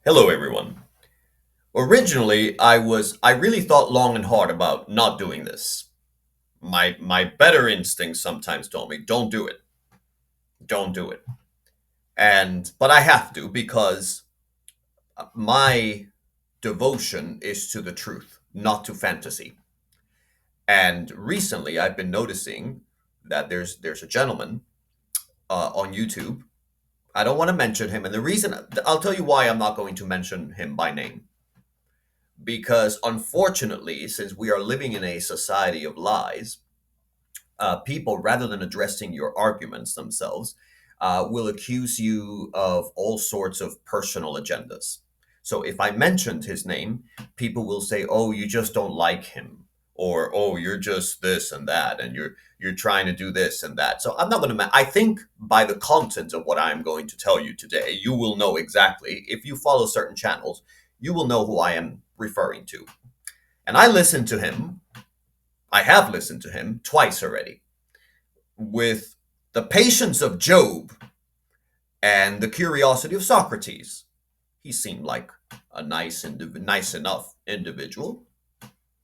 Hello, everyone. Originally, I really thought long and hard about not doing this. My better instincts sometimes told me, don't do it. Don't do it. But I have to because my devotion is to the truth, not to fantasy. And recently I've been noticing that there's a gentleman on YouTube. I don't want to mention him, and the reason I'll tell you why I'm not going to mention him by name. Because unfortunately, since we are living in a society of lies, people, rather than addressing your arguments themselves, will accuse you of all sorts of personal agendas. So if I mentioned his name, people will say, "Oh, you just don't like him," or "Oh, you're just this and that, and you're trying to do this and that." So I'm not going to. I think by the content of what I'm going to tell you today, you will know exactly. If you follow certain channels, you will know who I am referring to. And I listened to him. I have listened to him twice already with the patience of Job and the curiosity of Socrates. He seemed like a nice enough individual.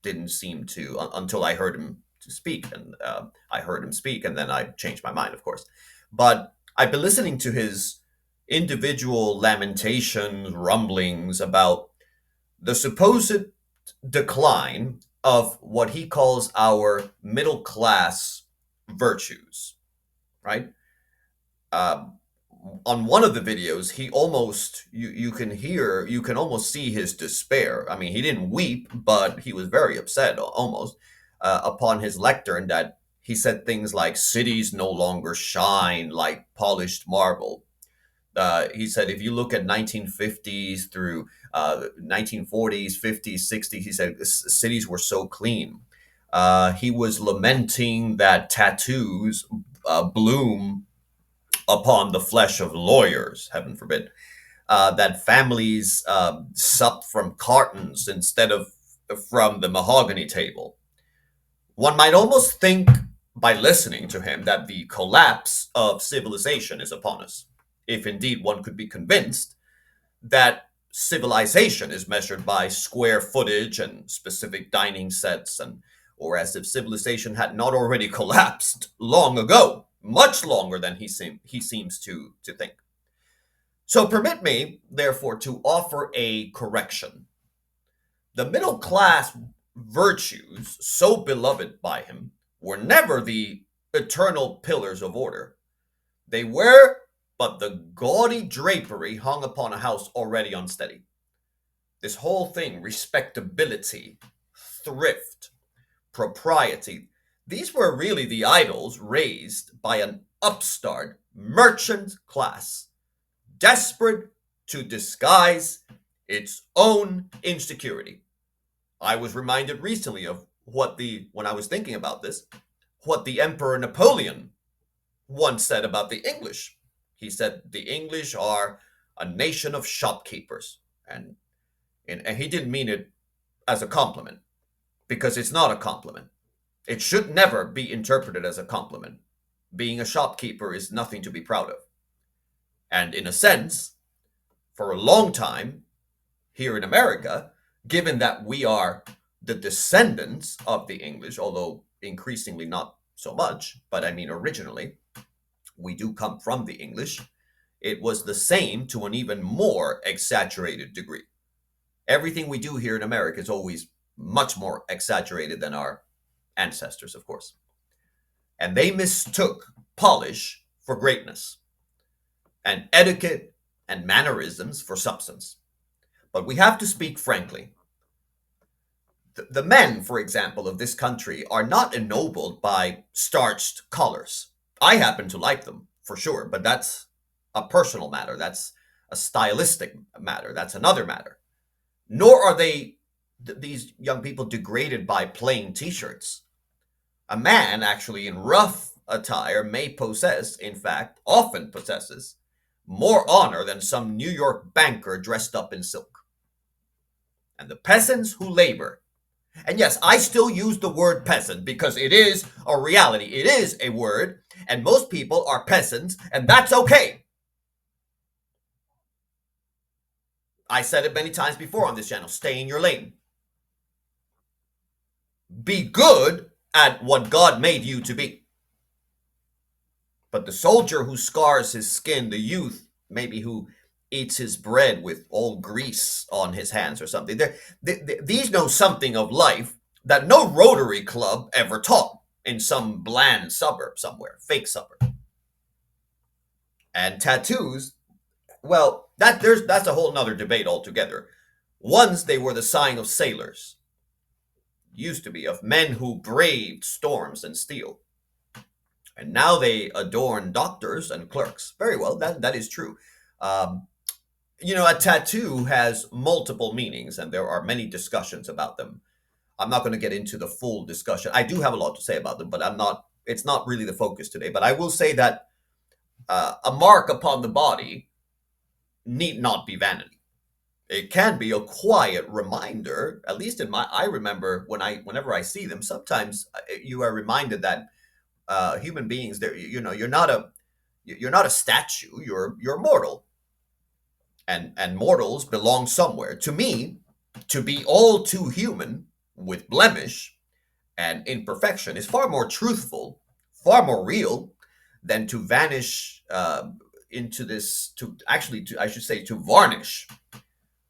Didn't seem to until I heard him to speak, and I heard him speak, and then I changed my mind, of course. But I've been listening to his individual lamentations, rumblings about the supposed decline of what he calls our middle class virtues, right? Um, on one of the videos, he almost you can almost see his despair. I mean, he didn't weep, but he was very upset almost upon his lectern that he said things like cities no longer shine like polished marble. He said if you look at 1950s through 1940s, 50s, 60s, he said cities were so clean. He was lamenting that tattoos bloom upon the flesh of lawyers, heaven forbid, that families sup from cartons instead of from the mahogany table. One might almost think by listening to him that the collapse of civilization is upon us, if indeed one could be convinced that civilization is measured by square footage and specific dining sets, and or as if civilization had not already collapsed long ago, much longer than he seems to think. So permit me, therefore, to offer a correction. The middle class virtues, so beloved by him, were never the eternal pillars of order. They were but the gaudy drapery hung upon a house already unsteady. This whole thing, respectability, thrift, propriety, these were really the idols raised by an upstart merchant class, desperate to disguise its own insecurity. I was reminded recently of when I was thinking about this, what the Emperor Napoleon once said about the English. He said the English are a nation of shopkeepers. And he didn't mean it as a compliment, because it's not a compliment. It should never be interpreted as a compliment. Being a shopkeeper is nothing to be proud of. And in a sense, for a long time here in America, given that we are the descendants of the English, although increasingly not so much, but I mean originally, we do come from the English, it was the same to an even more exaggerated degree. Everything we do here in America is always much more exaggerated than our ancestors, of course. And they mistook polish for greatness, and etiquette and mannerisms for substance. But we have to speak frankly. The men, for example, of this country are not ennobled by starched collars. I happen to like them, for sure, but that's a personal matter. That's a stylistic matter. That's another matter. Nor are these young people degraded by plain t shirts. A man, actually, in rough attire, may possess, in fact, often possesses, more honor than some New York banker dressed up in silk. And the peasants who labor, and yes, I still use the word peasant because it is a reality, it is a word, and most people are peasants, and that's okay. I said it many times before on this channel, stay in your lane. Be good at what God made you to be. But the soldier who scars his skin, the youth, maybe who eats his bread with all grease on his hands or something, these know something of life that no Rotary Club ever taught in some bland suburb somewhere, fake suburb. And tattoos, well, that's a whole nother debate altogether. Once they were the sign of sailors, used to be of men who braved storms and steel. And now they adorn doctors and clerks. Very well, that is true. Um, a tattoo has multiple meanings, and there are many discussions about them. I'm not going to get into the full discussion. I do have a lot to say about them, but I'm not. It's not really the focus today. But I will say that a mark upon the body need not be vanity. It can be a quiet reminder. At least in my, I remember whenever I see them, sometimes you are reminded that human beings, there, you're not a statue. You're mortal, and mortals belong somewhere. To me, to be all too human with blemish and imperfection is far more truthful, far more real than to vanish into this. To actually, to I should say, to varnish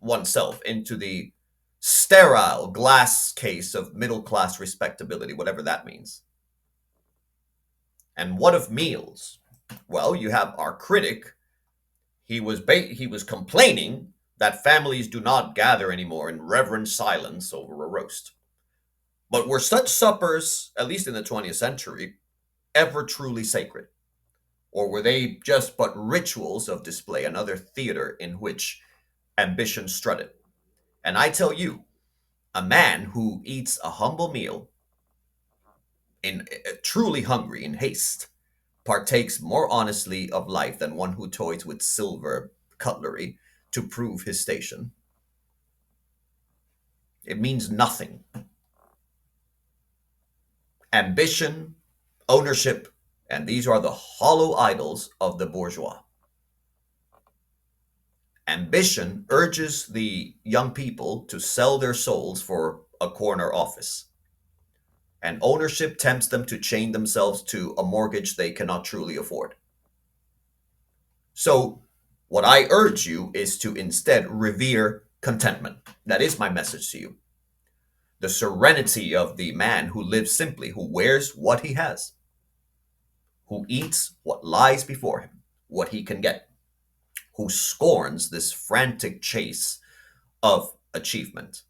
oneself into the sterile glass case of middle class respectability, whatever that means. And what of meals? Well, you have our critic. He was complaining that families do not gather anymore in reverent silence over a roast. But were such suppers, at least in the 20th century, ever truly sacred? Or were they just but rituals of display, another theater in which ambition strutted? And I tell you, a man who eats a humble meal in truly hungry in haste partakes more honestly of life than one who toys with silver cutlery to prove his station. It means nothing. Ambition, ownership, and these are the hollow idols of the bourgeois. Ambition urges the young people to sell their souls for a corner office. And ownership tempts them to chain themselves to a mortgage they cannot truly afford. So, what I urge you is to instead revere contentment. That is my message to you. The serenity of the man who lives simply, who wears what he has, who eats what lies before him, what he can get, who scorns this frantic chase of achievement.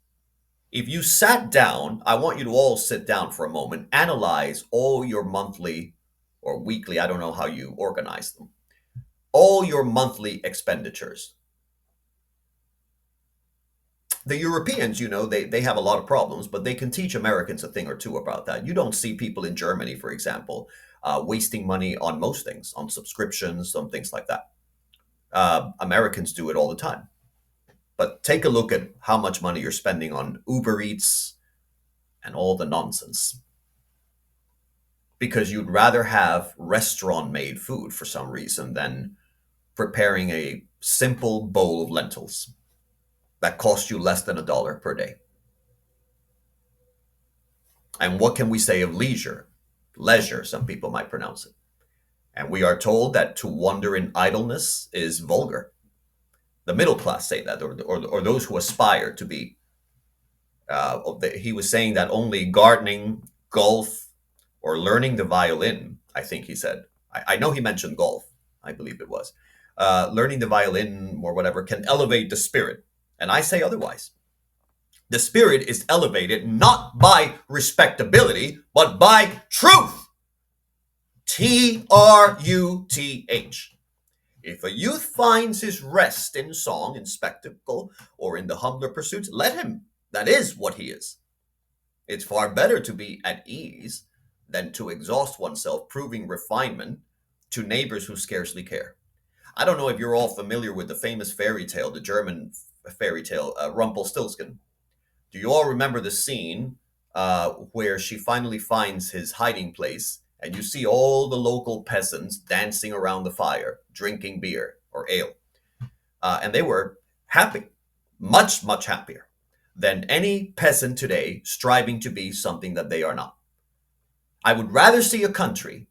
If you sat down, I want you to all sit down for a moment, analyze all your monthly or weekly, I don't know how you organize them, all your monthly expenditures. The Europeans, they have a lot of problems, but they can teach Americans a thing or two about that. You don't see people in Germany, for example, wasting money on most things, on subscriptions, on things like that. Americans do it all the time. But take a look at how much money you're spending on Uber Eats and all the nonsense. Because you'd rather have restaurant made food for some reason than preparing a simple bowl of lentils that cost you less than $1 per day. And what can we say of leisure? Leisure, some people might pronounce it. And we are told that to wander in idleness is vulgar. The middle class say that, or those who aspire to be. He was saying that only gardening, golf, or learning the violin, I think he said. I know he mentioned golf, I believe it was. Learning the violin or whatever can elevate the spirit. And I say otherwise. The spirit is elevated not by respectability, but by truth. Truth. If a youth finds his rest in song, in spectacle, or in the humbler pursuits, let him. That is what he is. It's far better to be at ease than to exhaust oneself proving refinement to neighbors who scarcely care. I don't know if you're all familiar with the famous fairy tale, the German fairy tale, Rumpelstiltskin. Do you all remember the scene where she finally finds his hiding place and you see all the local peasants dancing around the fire, drinking beer or ale? And they were happy. much, much happier than any peasant today striving to be something that they are not. I would rather see a country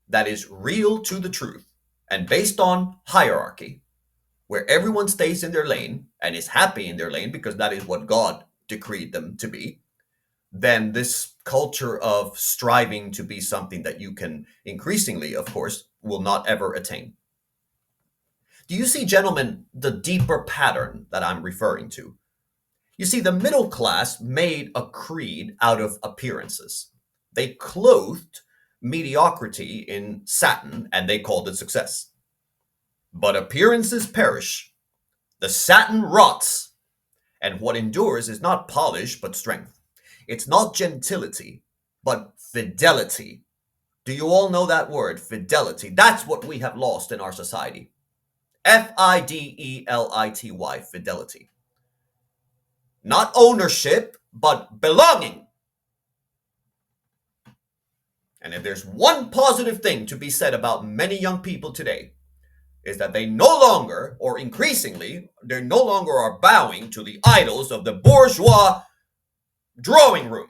that is real to the truth and based on hierarchy, where everyone stays in their lane and is happy in their lane because that is what God decreed them to be, than this culture of striving to be something that you can increasingly, of course, will not ever attain. Do you see, gentlemen, the deeper pattern that I'm referring to? You see, the middle class made a creed out of appearances. They clothed mediocrity in satin and they called it success. But appearances perish, the satin rots, and what endures is not polish but strength. It's not gentility but fidelity. Do you all know that word, fidelity? That's what we have lost in our society. Fidelity, fidelity. Not ownership, but belonging. And if there's one positive thing to be said about many young people today, is that they no longer, or increasingly, they no longer are bowing to the idols of the bourgeois drawing room.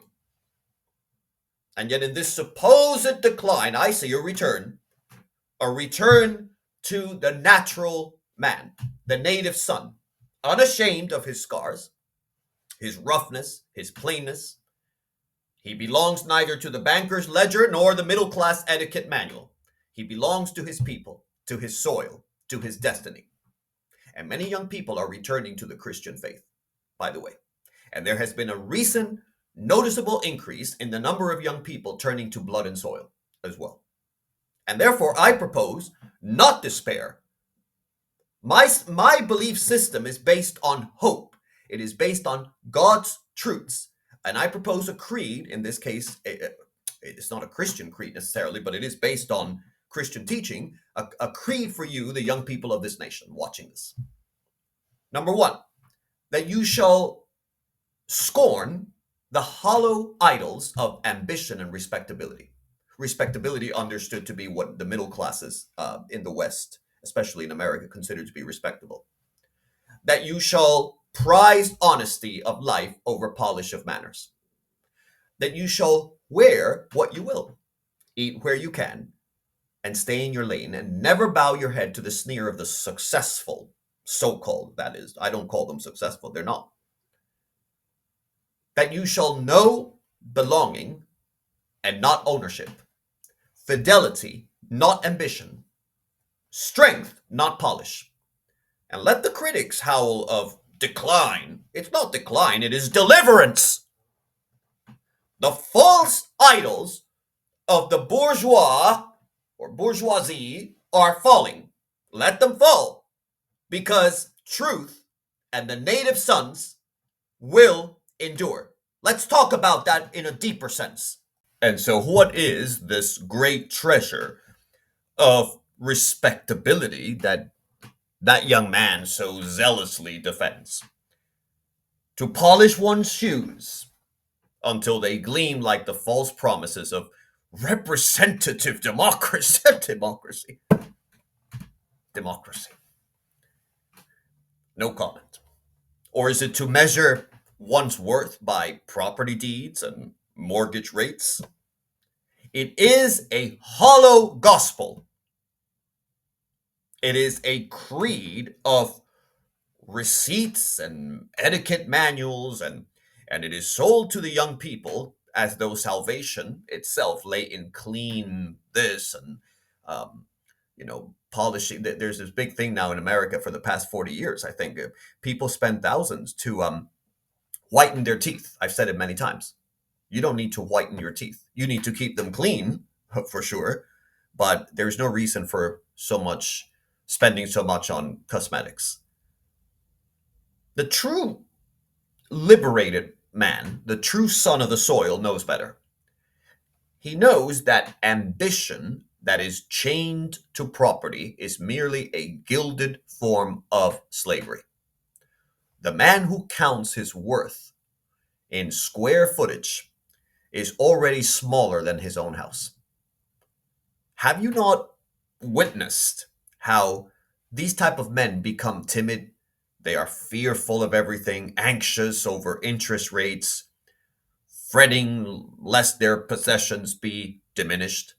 And yet, in this supposed decline, I see a return to the natural man, the native son, unashamed of his scars, his roughness, his plainness. He belongs neither to the banker's ledger nor the middle class etiquette manual. He belongs to his people, to his soil, to his destiny. And many young people are returning to the Christian faith, by the way. And there has been a recent noticeable increase in the number of young people turning to blood and soil as well. And therefore, I propose not despair. My belief system is based on hope. It is based on God's truths. And I propose a creed, in this case, it's not a Christian creed necessarily, but it is based on Christian teaching, a creed for you, the young people of this nation watching this. Number one, that you shall scorn the hollow idols of ambition and respectability. Respectability understood to be what the middle classes in the West, especially in America, consider to be respectable. That you shall prize honesty of life over polish of manners. That you shall wear what you will, eat where you can, and stay in your lane, and never bow your head to the sneer of the successful, so-called, that is. I don't call them successful, they're not. That you shall know belonging and not ownership, fidelity, not ambition, strength, not polish. And let the critics howl of decline. It's not decline, it is deliverance. The false idols of the bourgeois or bourgeoisie are falling. Let them fall, because truth and the native sons will endure. Let's talk about that in a deeper sense. And so, what is this great treasure of respectability that young man so zealously defends? To polish one's shoes until they gleam like the false promises of representative democracy. Democracy. No comment. Or is it to measure one's worth by property deeds and mortgage rates? It is a hollow gospel. It is a creed of receipts and etiquette manuals, and it is sold to the young people as though salvation itself lay in clean this and polishing. There's this big thing now in America for the past 40 years. I think people spend thousands to whiten their teeth. I've said it many times. You don't need to whiten your teeth. You need to keep them clean for sure, but there's no reason for spending so much on cosmetics. The true liberated man, the true son of the soil, knows better. He knows that ambition that is chained to property is merely a gilded form of slavery. The man who counts his worth in square footage is already smaller than his own house. Have you not witnessed how these type of men become timid? They are fearful of everything, anxious over interest rates, fretting lest their possessions be diminished.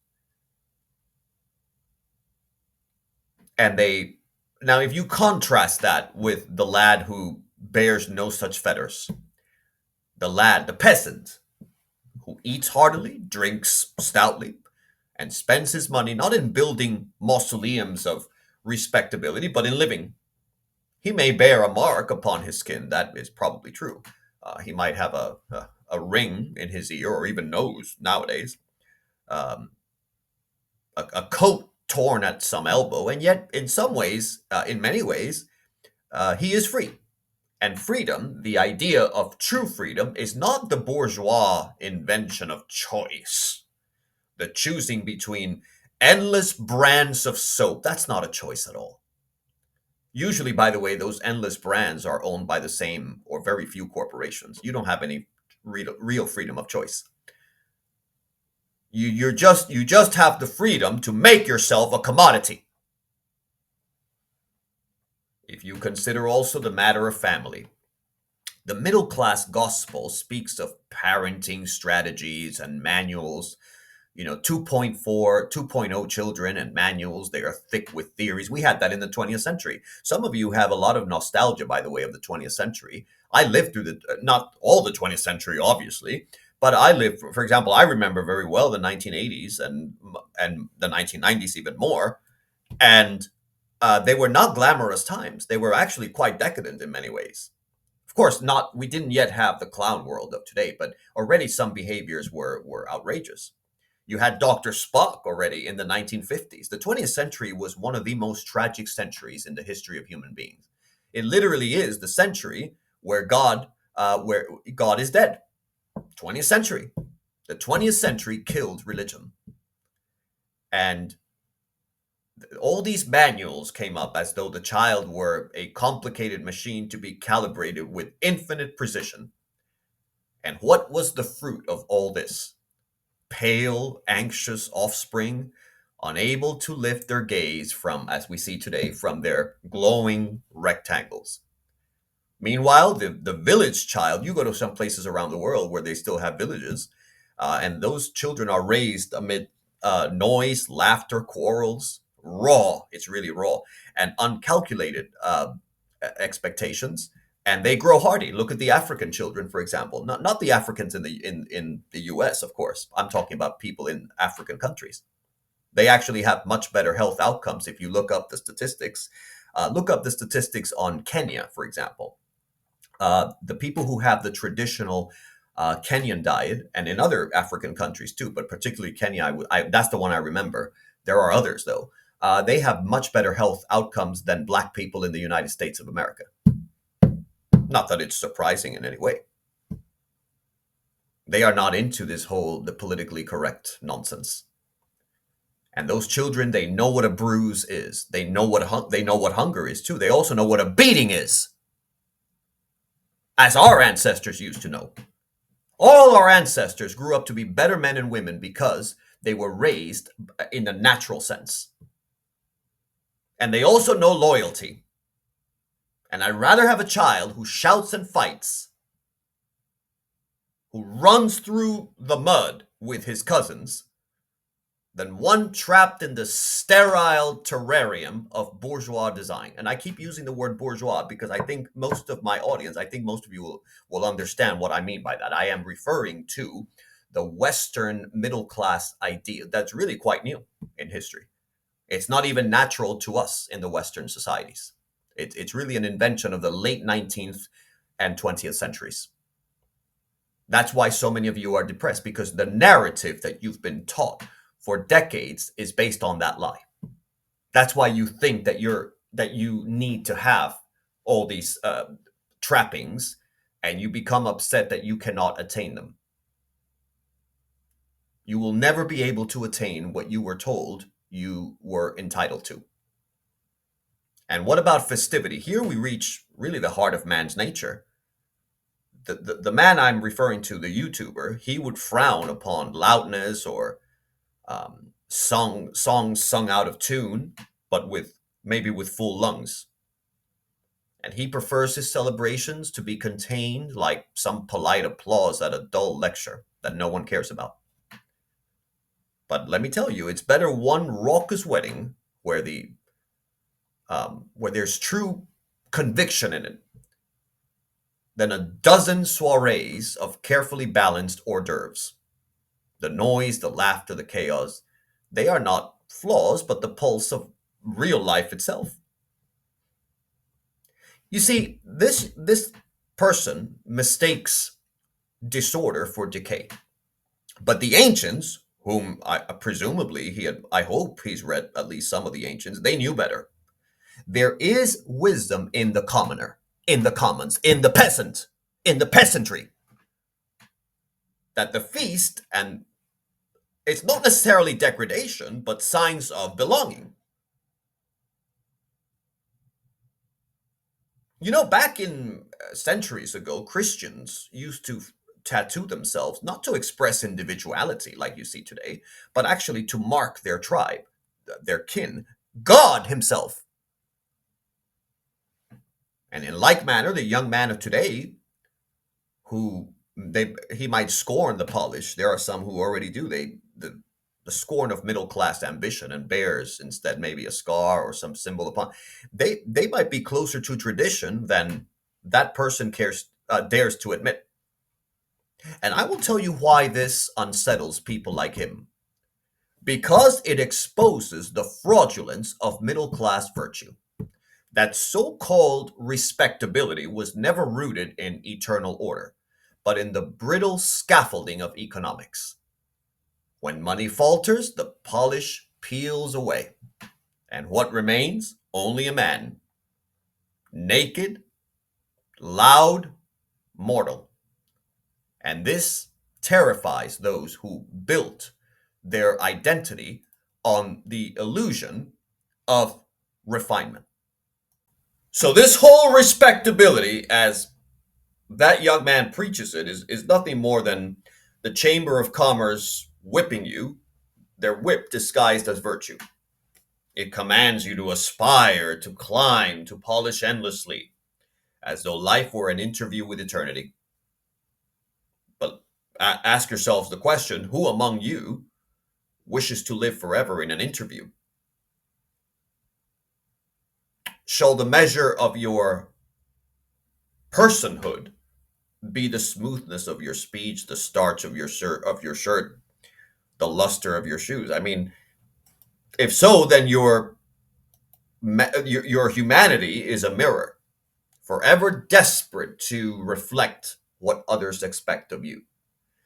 And they, now, if you contrast that with the lad who bears no such fetters, the lad, the peasant, who eats heartily, drinks stoutly, and spends his money not in building mausoleums of respectability, but in living. He may bear a mark upon his skin, that is probably true. He might have a ring in his ear or even nose nowadays, um, a coat torn at some elbow, and yet, in some ways, in many ways, he is free. And freedom, the idea of true freedom, is not the bourgeois invention of choice. The choosing between endless brands of soap, that's not a choice at all. Usually, by the way, those endless brands are owned by the same or very few corporations. You don't have any real freedom of choice. You just have the freedom to make yourself a commodity. If you consider also the matter of family, the middle class gospel speaks of parenting strategies and manuals. 2.4, 2.0 children and manuals. They are thick with theories. We had that in the 20th century. Some of you have a lot of nostalgia, by the way, of the 20th century. I lived through not all the 20th century, obviously, but I lived, for example, I remember very well the 1980s and the 1990s even more. And they were not glamorous times. They were actually quite decadent in many ways. Of course, not. We didn't yet have the clown world of today, but already some behaviors were outrageous. You had Dr. Spock already in the 1950s. The 20th century was one of the most tragic centuries in the history of human beings. It literally is the century where God is dead. 20th century. The 20th century killed religion. And all these manuals came up as though the child were a complicated machine to be calibrated with infinite precision. And what was the fruit of all this? Pale, anxious offspring, unable to lift their gaze from, as we see today, from their glowing rectangles. Meanwhile, the village child, you go to some places around the world where they still have villages, and those children are raised amid noise, laughter, quarrels, raw, it's really raw, and uncalculated expectations. And they grow hardy. Look at the African children, for example. Not the Africans in the US, of course. I'm talking about people in African countries. They actually have much better health outcomes if you look up the statistics. Look up the statistics on Kenya, for example. The people who have the traditional Kenyan diet, and in other African countries too, but particularly Kenya, that's the one I remember. There are others, though. They have much better health outcomes than Black people in the United States of America. Not that it's surprising in any way. They are not into the politically correct nonsense. And those children, they know what a bruise is. They know what hunger is too. They also know what a beating is, as our ancestors used to know. All our ancestors grew up to be better men and women because they were raised in the natural sense. And they also know loyalty. And I'd rather have a child who shouts and fights, who runs through the mud with his cousins, than one trapped in the sterile terrarium of bourgeois design. And I keep using the word bourgeois because I think most of my audience, I think most of you will understand what I mean by that. I am referring to the Western middle class idea that's really quite new in history. It's not even natural to us in the Western societies. It's really an invention of the late 19th and 20th centuries. That's why so many of you are depressed, because the narrative that you've been taught for decades is based on that lie. That's why you think that you need to have all these trappings, and you become upset that you cannot attain them. You will never be able to attain what you were told you were entitled to. And what about festivity? Here we reach really the heart of man's nature. The man I'm referring to, the YouTuber, he would frown upon loudness or songs sung out of tune, but with maybe with full lungs. And he prefers his celebrations to be contained like some polite applause at a dull lecture that no one cares about. But let me tell you, it's better one raucous wedding where where there's true conviction in it than a dozen soirees of carefully balanced hors d'oeuvres. The noise, the laughter, the chaos, they are not flaws, but the pulse of real life itself. You see, this person mistakes disorder for decay. But the ancients, whom presumably I hope he's read at least some of the ancients, they knew better. There is wisdom in the commoner, in the commons, in the peasant, in the peasantry. That the feast, and it's not necessarily degradation, but signs of belonging. You know, back in centuries ago, Christians used to tattoo themselves not to express individuality like you see today, but actually to mark their tribe, their kin, God Himself. And in like manner, the young man of today, who he might scorn the polish, there are some who already do. The scorn of middle class ambition and bears instead maybe a scar or some symbol upon. They might be closer to tradition than that person dares to admit. And I will tell you why this unsettles people like him. Because it exposes the fraudulence of middle class virtue. That so called respectability was never rooted in eternal order, but in the brittle scaffolding of economics. When money falters, the polish peels away. And what remains? Only a man. Naked, loud, mortal. And this terrifies those who built their identity on the illusion of refinement. So, this whole respectability, as that young man preaches it, is nothing more than the Chamber of Commerce whipping you, their whip disguised as virtue. It commands you to aspire, to climb, to polish endlessly, as though life were an interview with eternity. But ask yourselves the question, who among you wishes to live forever in an interview? Shall the measure of your personhood be the smoothness of your speech, the starch of your shirt, the luster of your shoes? I mean, if so, then your humanity is a mirror, forever desperate to reflect what others expect of you.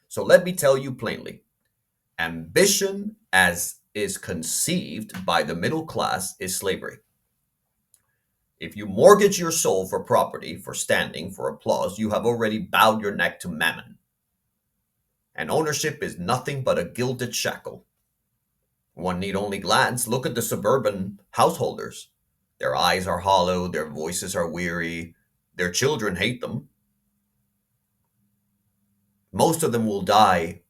So let me tell you plainly, ambition as is conceived by the middle class is slavery. If you mortgage your soul for property, for standing, for applause, you have already bowed your neck to mammon. And ownership is nothing but a gilded shackle. One need only glance. Look at the suburban householders. Their eyes are hollow, their voices are weary, their children hate them. Most of them will die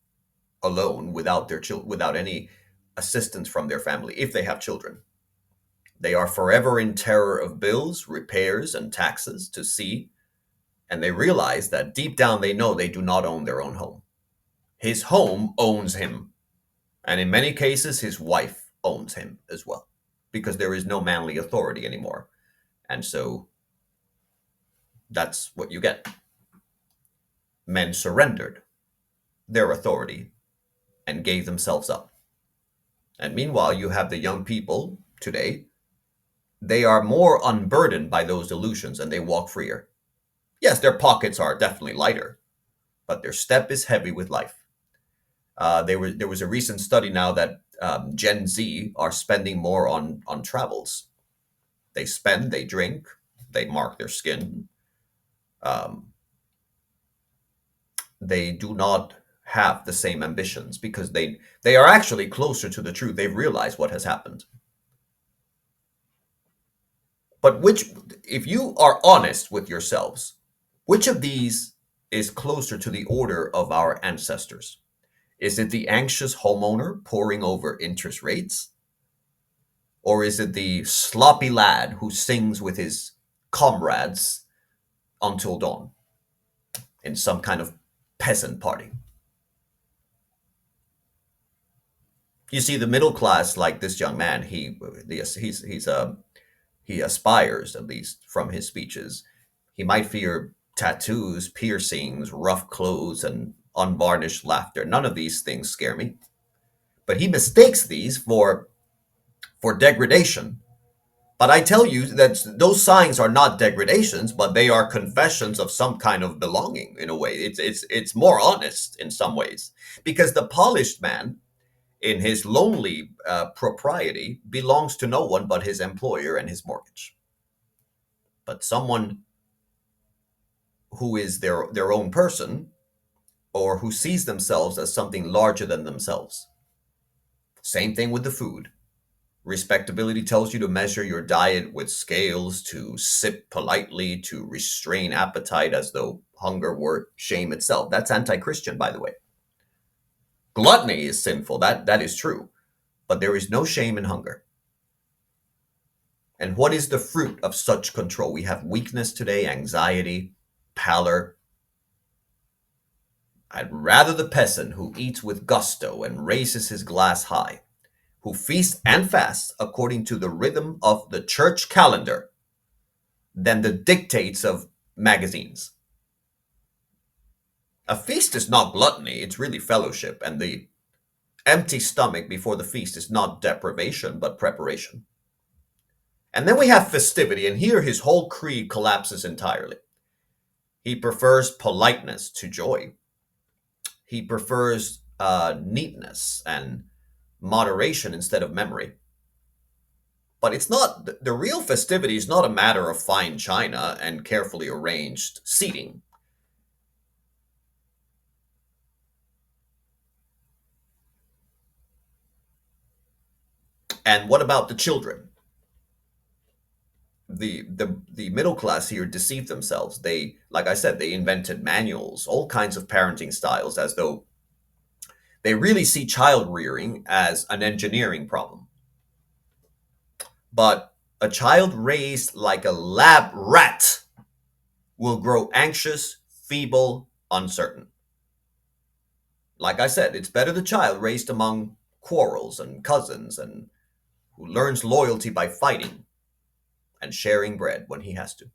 alone without without any assistance from their family if they have children. They are forever in terror of bills, repairs, and taxes to see, and they realize that deep down they know they do not own their own home. His home owns him, and in many cases, his wife owns him as well, because there is no manly authority anymore. And so that's what you get. Men surrendered their authority and gave themselves up. And meanwhile, you have the young people today, they are more unburdened by those illusions and they walk freer. Yes, their pockets are definitely lighter, but their step is heavy with life. There was a recent study now that Gen Z are spending more on travels. They spend, they drink, they mark their skin. Um, they do not have the same ambitions because they are actually closer to the truth. They've realized what has happened. But if you are honest with yourselves, which of these is closer to the order of our ancestors? Is it the anxious homeowner poring over interest rates? Or is it the sloppy lad who sings with his comrades until dawn in some kind of peasant party. You see, the middle class, like this young man, he aspires, at least from his speeches. He might fear tattoos, piercings, rough clothes, and unvarnished laughter. None of these things scare me. But he mistakes these for degradation. But I tell you that those signs are not degradations, but they are confessions of some kind of belonging in a way. It's more honest in some ways because the polished man, in his lonely propriety, belongs to no one but his employer and his mortgage. But someone who is their own person or who sees themselves as something larger than themselves. Same thing with the food. Respectability tells you to measure your diet with scales, to sip politely, to restrain appetite as though hunger were shame itself. That's anti-Christian, by the way. Gluttony is sinful. That is true. But there is no shame in hunger. And what is the fruit of such control? We have weakness today, anxiety, pallor. I'd rather the peasant who eats with gusto and raises his glass high, who feasts and fasts according to the rhythm of the church calendar, than the dictates of magazines. A feast is not gluttony, it's really fellowship, and the empty stomach before the feast is not deprivation, but preparation. And then we have festivity, and here his whole creed collapses entirely. He prefers politeness to joy. He prefers neatness and moderation instead of memory. But it's not, the real festivity is not a matter of fine china and carefully arranged seating. And what about the children? The middle class here deceived themselves. They, like I said, they invented manuals, all kinds of parenting styles, as though they really see child rearing as an engineering problem. But a child raised like a lab rat will grow anxious, feeble, uncertain. Like I said, it's better the child raised among quarrels and cousins and who learns loyalty by fighting and sharing bread when he has to.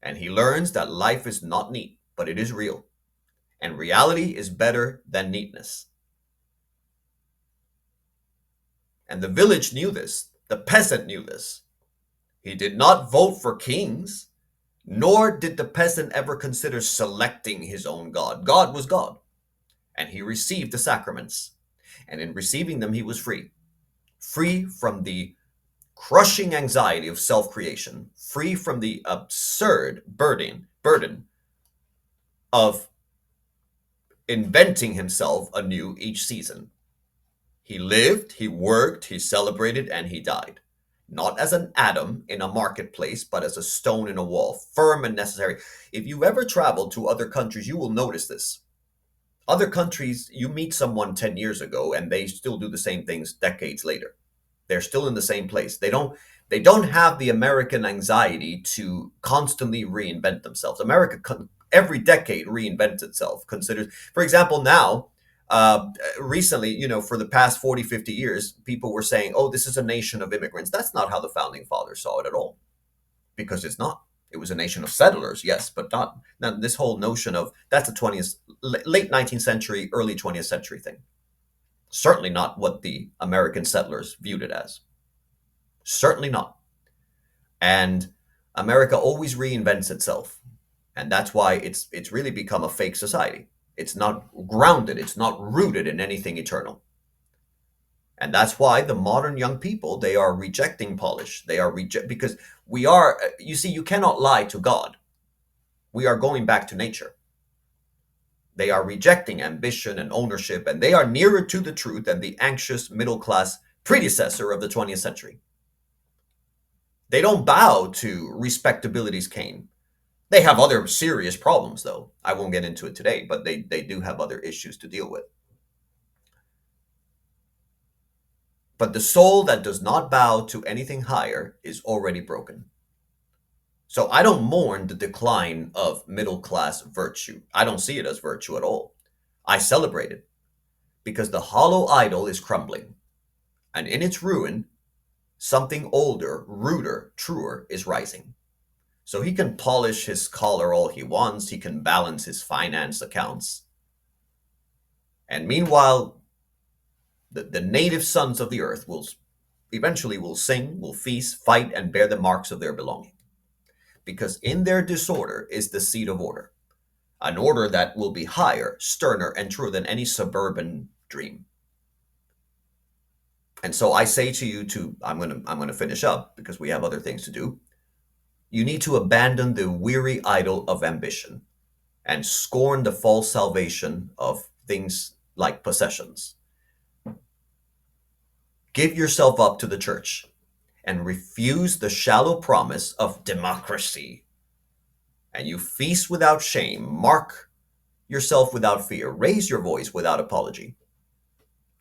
And he learns that life is not neat, but it is real. And reality is better than neatness. And the village knew this. The peasant knew this. He did not vote for kings, nor did the peasant ever consider selecting his own God. God was God, and he received the sacraments. And in receiving them, he was free. Free from the crushing anxiety of self-creation, free from the absurd burden of inventing himself anew each season. He lived, he worked, he celebrated, and he died. Not as an atom in a marketplace, but as a stone in a wall, firm and necessary. If you've ever traveled to other countries, you will notice this. Other countries, you meet someone 10 years ago and they still do the same things decades later. They're still in the same place. They don't have the American anxiety to constantly reinvent themselves. America every decade reinvents itself. Considers, for example, now recently, for the past 40, 50 years, people were saying, oh, this is a nation of immigrants. That's not how the founding fathers saw it at all, because it's not. It was a nation of settlers, yes, but not this whole notion of that's a 20th, late 19th century, early 20th century thing. Certainly not what the American settlers viewed it as. Certainly not. And America always reinvents itself. And that's why it's really become a fake society. It's not grounded, it's not rooted in anything eternal. And that's why the modern young people, they are rejecting polish. They are because we are, you see, you cannot lie to God. We are going back to nature. They are rejecting ambition and ownership, and they are nearer to the truth than the anxious middle class predecessor of the 20th century. They don't bow to respectability's cane. They have other serious problems, though. I won't get into it today, but they do have other issues to deal with. But the soul that does not bow to anything higher is already broken. So I don't mourn the decline of middle class virtue. I don't see it as virtue at all. I celebrate it because the hollow idol is crumbling, and in its ruin, something older, ruder, truer is rising. So he can polish his collar all he wants, he can balance his finance accounts. And meanwhile, the native sons of the earth will eventually will sing, will feast, fight, and bear the marks of their belonging. Because in their disorder is the seed of order, an order that will be higher, sterner, and truer than any suburban dream. And so I say to you to I'm gonna finish up because we have other things to do. You need to abandon the weary idol of ambition and scorn the false salvation of things like possessions. Give yourself up to the church and refuse the shallow promise of democracy. And you feast without shame, mark yourself without fear, raise your voice without apology.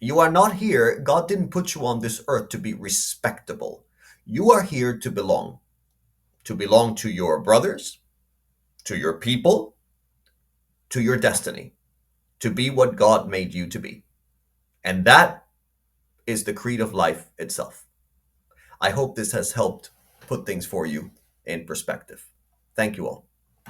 You are not here, God didn't put you on this earth to be respectable. You are here to belong to your brothers, to your people, to your destiny, to be what God made you to be. And that is the creed of life itself. I hope this has helped put things for you in perspective. Thank you all.